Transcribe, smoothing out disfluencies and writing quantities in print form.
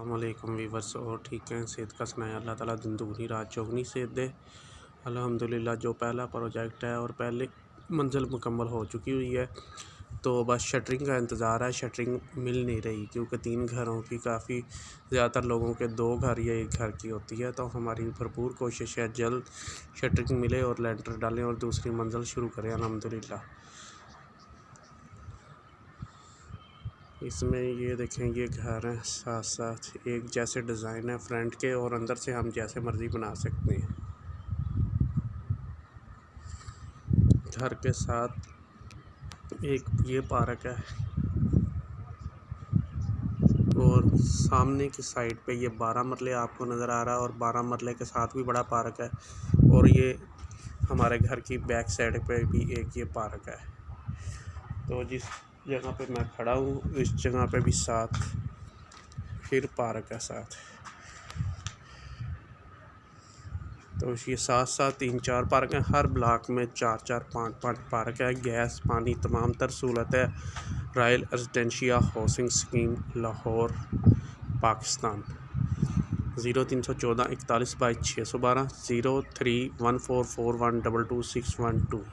अस्सलामुअलैकुम वीवर्स। और ठीक है, सेहत का सुनाया अल्लाह ताला दिन दुगनी रात चौगनी सेहत दे। अल्हम्दुलिल्लाह जो पहला प्रोजेक्ट है और पहले मंजिल मुकम्मल हो चुकी हुई है, तो बस शटरिंग का इंतज़ार है। शटरिंग मिल नहीं रही क्योंकि 3 घरों की काफ़ी ज़्यादातर लोगों के 2 घर या 1 घर की होती है। तो हमारी भरपूर कोशिश है जल्द शटरिंग मिले और लेंटर डालें और दूसरी मंजिल शुरू करें अल्हम्दुलिल्लाह। इसमें ये देखें, ये घर हैं साथ साथ एक जैसे डिज़ाइन है फ्रंट के, और अंदर से हम जैसे मर्ज़ी बना सकते हैं। घर के साथ एक ये पार्क है और सामने की साइड पे ये 12 मरले आपको नज़र आ रहा है, और 12 मरले के साथ भी बड़ा पार्क है। और ये हमारे घर की बैक साइड पे भी एक ये पार्क है। तो जिस जगह पे मैं खड़ा हूँ इस जगह पे भी साथ फिर पार्क है साथ। तो ये साथ साथ 3-4 पार्क हैं। हर ब्लॉक में 4-4 5-5 पार्क है। गैस पानी तमाम तर सहूलत है। Royal residencia housing scheme, Lahore, Pakistan. 0314 41 22 612 031441222612।